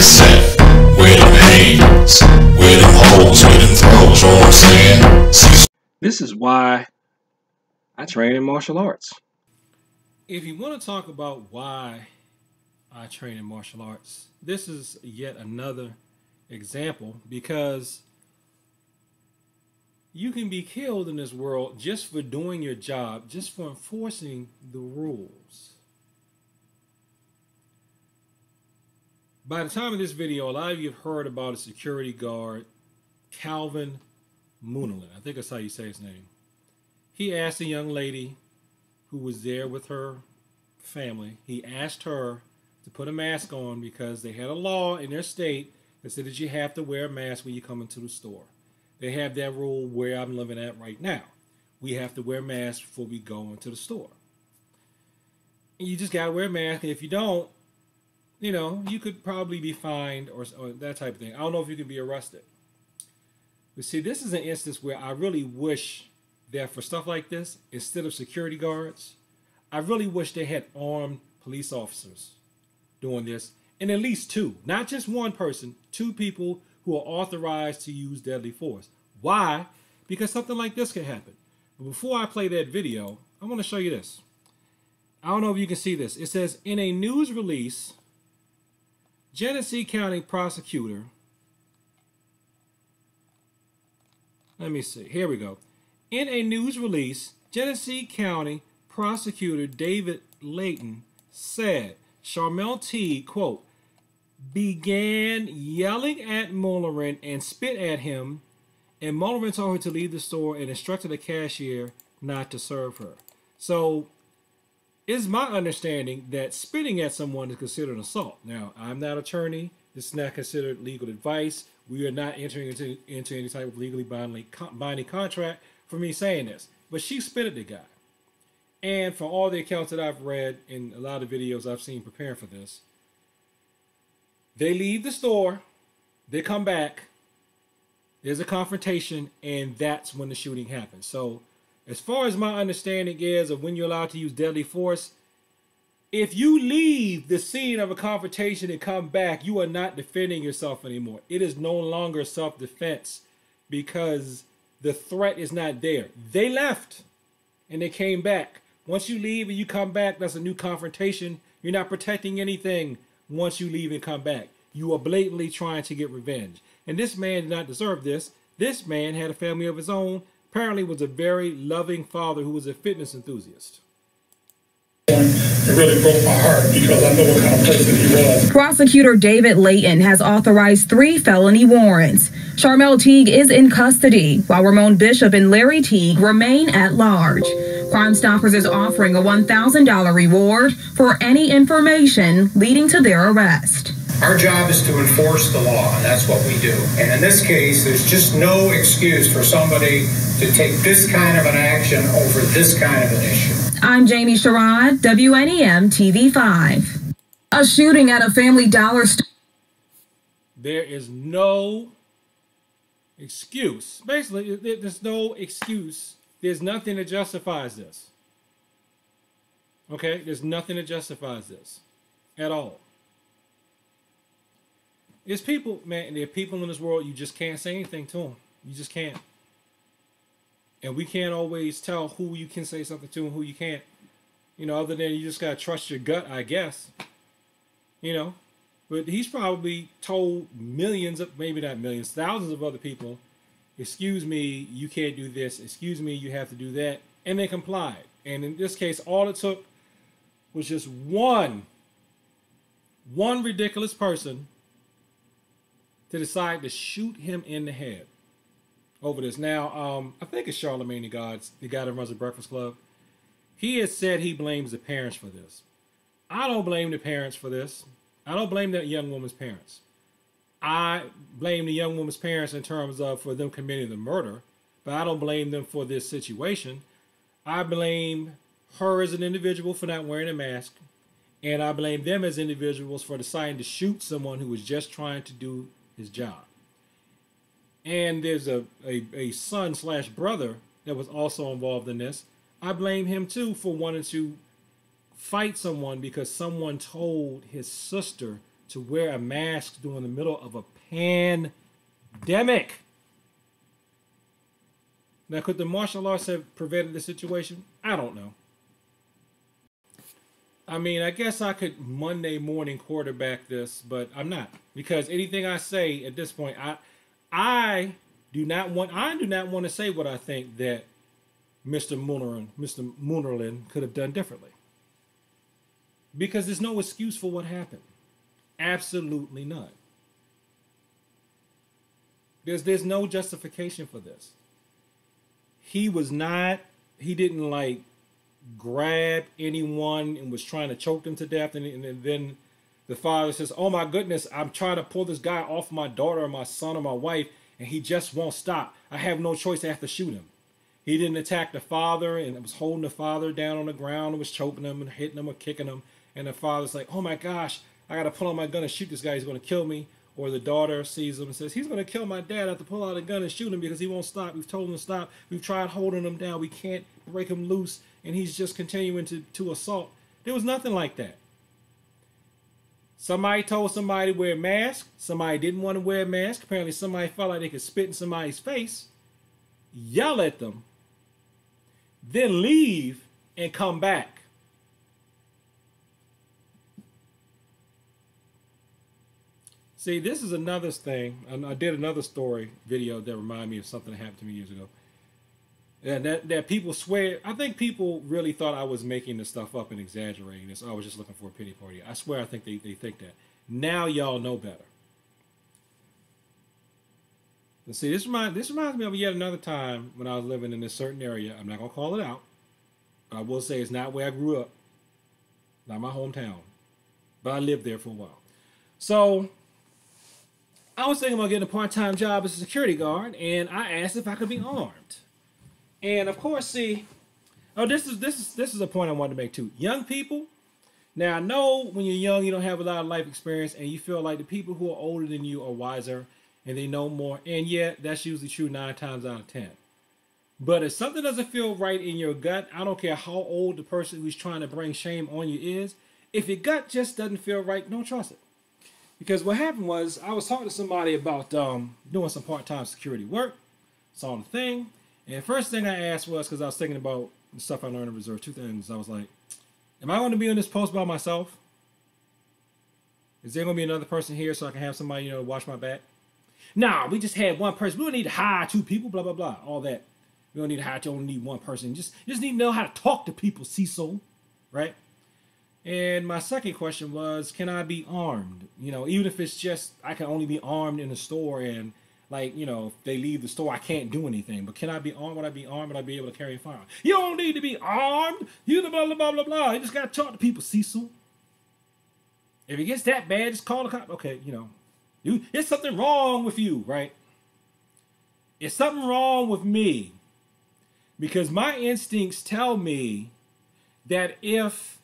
set, where them hands, where them holes, where them throws, you know what I'm saying? Cecil. This is why I train in martial arts. If you want to talk about why I train in martial arts, this is yet another example, because you can be killed in this world just for doing your job, just for enforcing the rules. By the time of this video, a lot of you have heard about a security guard, Calvin Munerlyn. I think that's how you say his name. He asked a young lady who was there with her family, he asked her to put a mask on because they had a law in their state that said that you have to wear a mask when you come into the store. They have that rule where I'm living at right now. We have to wear masks before we go into the store. And you just got to wear a mask, and if you don't, you know, you could probably be fined or that type of thing. I don't know if you could be arrested. But see, this is an instance where I really wish that for stuff like this, instead of security guards, I really wish they had armed police officers doing this, and at least two, not just one person, two people who are authorized to use deadly force. Why? Because something like this could happen. But before I play that video, I want to show you this. I don't know if you can see this. It says, in a news release, Genesee County prosecutor, let me see, here we go. In a news release, Genesee County prosecutor David Layton said Charmel Teague, quote, began yelling at Munerlyn and spit at him, and Munerlyn told her to leave the store and instructed the cashier not to serve her. So it's my understanding that spitting at someone is considered assault. Now, I'm not an attorney. This is not considered legal advice. We are not entering into any type of legally binding contract for me saying this. But she spit at the guy. And from all the accounts that I've read in a lot of videos I've seen preparing for this, they leave the store, they come back, there's a confrontation, and that's when the shooting happens. So as far as my understanding is of when you're allowed to use deadly force, if you leave the scene of a confrontation and come back, you are not defending yourself anymore. It is no longer self-defense because the threat is not there. They left and they came back. Once you leave and you come back, that's a new confrontation. You're not protecting anything once you leave and come back. You are blatantly trying to get revenge. And this man did not deserve this. This man had a family of his own. Apparently was a very loving father who was a fitness enthusiast. It really broke my heart because I know what kind of person he was. Prosecutor David Layton has authorized 3 felony warrants. Charmel Teague is in custody, while Ramon Bishop and Larry Teague remain at large. Crime Stoppers is offering a $1,000 reward for any information leading to their arrest. Our job is to enforce the law, and that's what we do. And in this case, there's just no excuse for somebody to take this kind of an action over this kind of an issue. I'm Jamie Sherrod, WNEM TV5. A shooting at a Family Dollar store. There is no excuse. Basically, there's no excuse. There's nothing that justifies this. Okay? There's nothing that justifies this at all. There's people, man, there are people in this world you just can't say anything to them. You just can't. And we can't always tell who you can say something to and who you can't. You know, other than you just got to trust your gut, I guess. You know? But he's probably told millions of, maybe not millions, thousands of other people, excuse me, you can't do this. Excuse me, you have to do that. And they complied. And in this case, all it took was just one ridiculous person to decide to shoot him in the head over this. Now, I think it's Charlemagne the guy that runs the Breakfast Club. He has said he blames the parents for this. I don't blame the parents for this. I don't blame that young woman's parents. I blame the young woman's parents in terms of for them committing the murder, but I don't blame them for this situation. I blame her as an individual for not wearing a mask, and I blame them as individuals for deciding to shoot someone who was just trying to do his job. And there's a son/brother that was also involved in this. I blame him too for wanting to fight someone because someone told his sister to wear a mask during the middle of a pandemic. Now, could the martial arts have prevented the situation? I don't know. I mean, I guess I could Monday morning quarterback this, but I'm not, because anything I say at this point, I do not want to say what I think that Mr. Munerlyn could have done differently, because there's no excuse for what happened. Absolutely none. There's no justification for this. He didn't like grab anyone and was trying to choke them to death, and then the father says, oh my goodness, I'm trying to pull this guy off my daughter or my son or my wife, and he just won't stop. I have no choice, I have to shoot him. He didn't attack the father and was holding the father down on the ground and was choking him and hitting him or kicking him, and the father's like, oh my gosh, I gotta pull out my gun and shoot this guy, he's gonna kill me. Or the daughter sees him and says, he's going to kill my dad. I have to pull out a gun and shoot him because he won't stop. We've told him to stop. We've tried holding him down. We can't break him loose. And he's just continuing to assault. There was nothing like that. Somebody told somebody to wear a mask. Somebody didn't want to wear a mask. Apparently somebody felt like they could spit in somebody's face, yell at them, then leave and come back. See, this is another thing. I did another story video that reminded me of something that happened to me years ago. And that people swear, I think people really thought I was making this stuff up and exaggerating this. I was just looking for a pity party. I swear I think they think that. Now y'all know better. And see, this reminds me of yet another time when I was living in this certain area. I'm not going to call it out. But I will say it's not where I grew up. Not my hometown. But I lived there for a while. So I was thinking about getting a part-time job as a security guard, and I asked if I could be armed. And of course, see, this is a point I wanted to make too. Young people. Now I know when you're young, you don't have a lot of life experience, and you feel like the people who are older than you are wiser and they know more. And yeah, that's usually true 9 times out of 10. But if something doesn't feel right in your gut, I don't care how old the person who's trying to bring shame on you is. If your gut just doesn't feel right, don't trust it. Because what happened was, I was talking to somebody about doing some part-time security work. Saw the thing. And the first thing I asked was, because I was thinking about the stuff I learned in reserve, 2 things. I was like, am I going to be on this post by myself? Is there going to be another person here so I can have somebody, watch my back? Nah, we just had one person. We don't need to hire 2 people, blah, blah, blah. All that. We don't need to hire 2, only need 1 person. Just need to know how to talk to people, Cecil. Right? And my second question was, can I be armed? Even if it's just, I can only be armed in the store, and if they leave the store, I can't do anything. But can I be armed? Would I be armed? Would I be able to carry a firearm? You don't need to be armed. You blah, blah, blah, blah, blah. You just got to talk to people, Cecil. If it gets that bad, just call the cop. Okay, there's something wrong with you, right? It's something wrong with me. Because my instincts tell me that if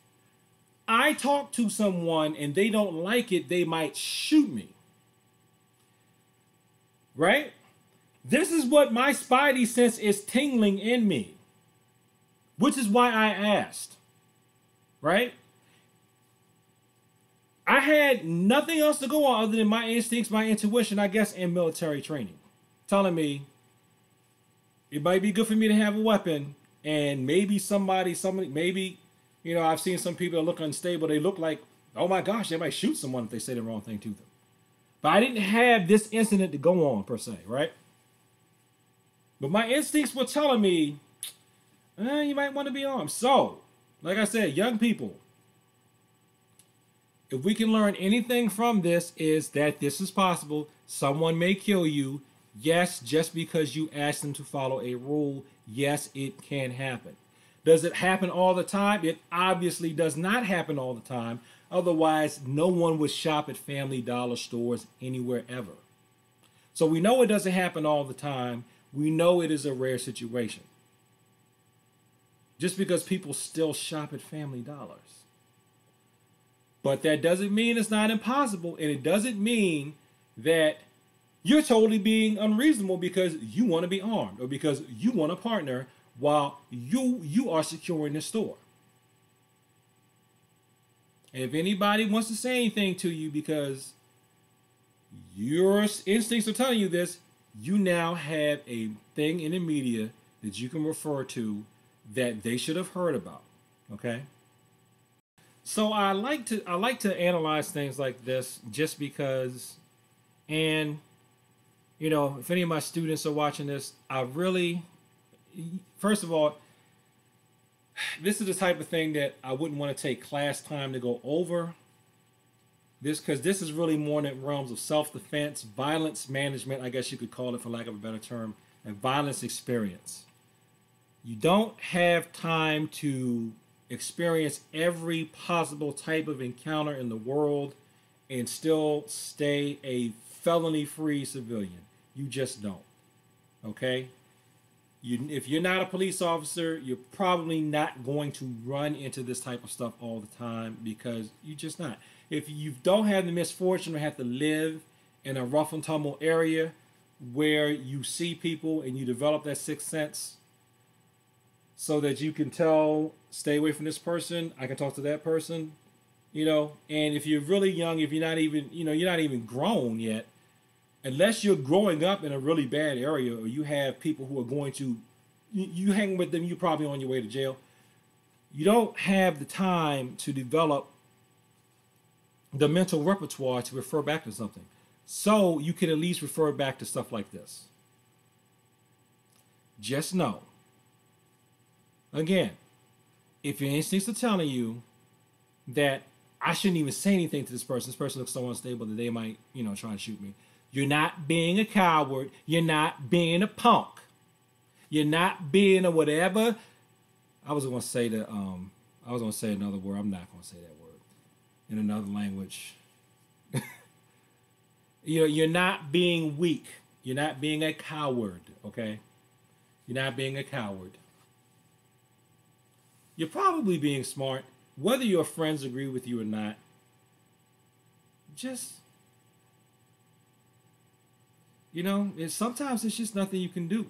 I talk to someone and they don't like it, they might shoot me. Right? This is what my spidey sense is tingling in me. Which is why I asked. Right? I had nothing else to go on other than my instincts, my intuition, I guess, and military training. Telling me it might be good for me to have a weapon, and maybe somebody, maybe, I've seen some people that look unstable. They look like, oh my gosh, they might shoot someone if they say the wrong thing to them. But I didn't have this incident to go on, per se, right? But my instincts were telling me, you might want to be armed. So, like I said, young people, if we can learn anything from this, is that this is possible. Someone may kill you. Yes, just because you ask them to follow a rule. Yes, it can happen. Does it happen all the time? It obviously does not happen all the time. Otherwise, no one would shop at Family Dollar stores anywhere ever. So we know it doesn't happen all the time. We know it is a rare situation. Just because people still shop at Family Dollars. But that doesn't mean it's not impossible. And it doesn't mean that you're totally being unreasonable because you want to be armed or because you want a partner while you are securing the store. If anybody wants to say anything to you because your instincts are telling you this, you now have a thing in the media that you can refer to that they should have heard about. Okay? So I like to analyze things like this just because, and you know, if any of my students are watching this, first of all, this is the type of thing that I wouldn't want to take class time to go over. Because this is really more in the realms of self-defense, violence management, I guess you could call it for lack of a better term, and violence experience. You don't have time to experience every possible type of encounter in the world and still stay a felony-free civilian. You just don't. Okay? If you're not a police officer, you're probably not going to run into this type of stuff all the time because you're just not. If you don't have the misfortune to have to live in a rough and tumble area where you see people and you develop that sixth sense so that you can tell, stay away from this person, I can talk to that person, you know, and if you're really young, if you're not even, you know, you're not even grown yet, unless you're growing up in a really bad area or you have people who are going to, you hang with them, you're probably on your way to jail. You don't have the time to develop the mental repertoire to refer back to something. So you can at least refer back to stuff like this. Just know, again, if your instincts are telling you that I shouldn't even say anything to this person looks so unstable that they might, you know, try and shoot me. You're not being a coward. You're not being a punk. You're not being a whatever. I was going to say another word. I'm not going to say that word in another language. You're not being weak. You're not being a coward, okay? You're not being a coward. You're probably being smart, whether your friends agree with you or not. Just, you know, sometimes it's just nothing you can do,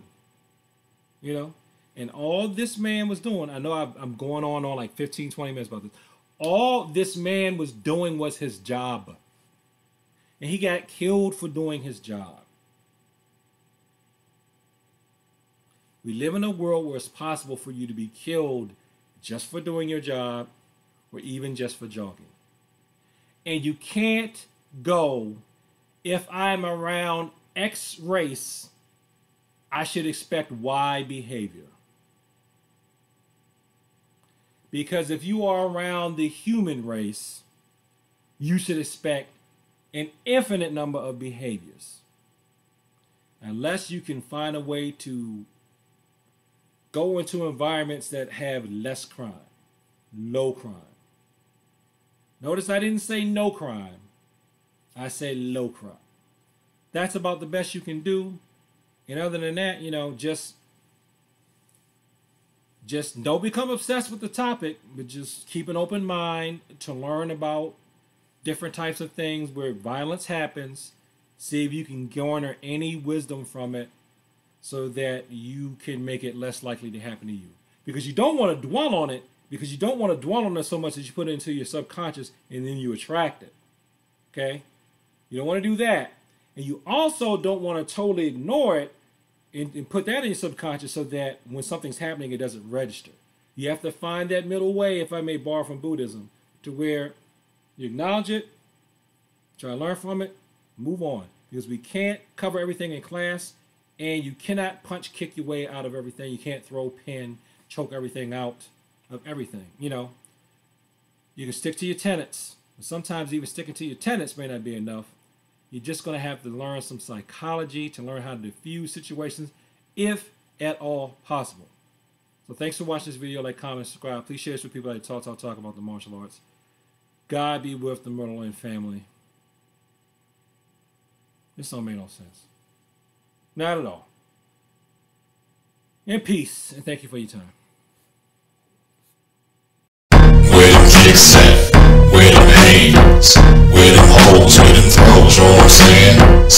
you know? And all this man was doing, I know I'm going on like 15, 20 minutes about this. All this man was doing was his job. And he got killed for doing his job. We live in a world where it's possible for you to be killed just for doing your job or even just for jogging. And you can't go, if I'm around X race, I should expect Y behavior. Because if you are around the human race, you should expect an infinite number of behaviors. Unless you can find a way to go into environments that have less crime, low crime. Notice I didn't say no crime. I said low crime. That's about the best you can do. And other than that, you know, just don't become obsessed with the topic, but just keep an open mind to learn about different types of things where violence happens. See if you can garner any wisdom from it so that you can make it less likely to happen to you. Because you don't want to dwell on it, because you don't want to dwell on it so much that you put it into your subconscious and then you attract it. Okay? You don't want to do that. And you also don't want to totally ignore it and put that in your subconscious so that when something's happening, it doesn't register. You have to find that middle way, if I may borrow from Buddhism, to where you acknowledge it, try to learn from it, move on. Because we can't cover everything in class, and you cannot punch, kick your way out of everything. You can't throw, pin, choke everything out of everything. You know, you can stick to your tenets. But sometimes even sticking to your tenets may not be enough. You're just going to have to learn some psychology to learn how to diffuse situations, if at all possible. So thanks for watching this video. Like, comment, subscribe. Please share this with people that talk about the martial arts. God be with the Munerlyn family. This don't make no sense. Not at all. And peace, and thank you for your time. Where them kicks at? Where them hands? Where them holes? Where them throws? You know what I'm saying?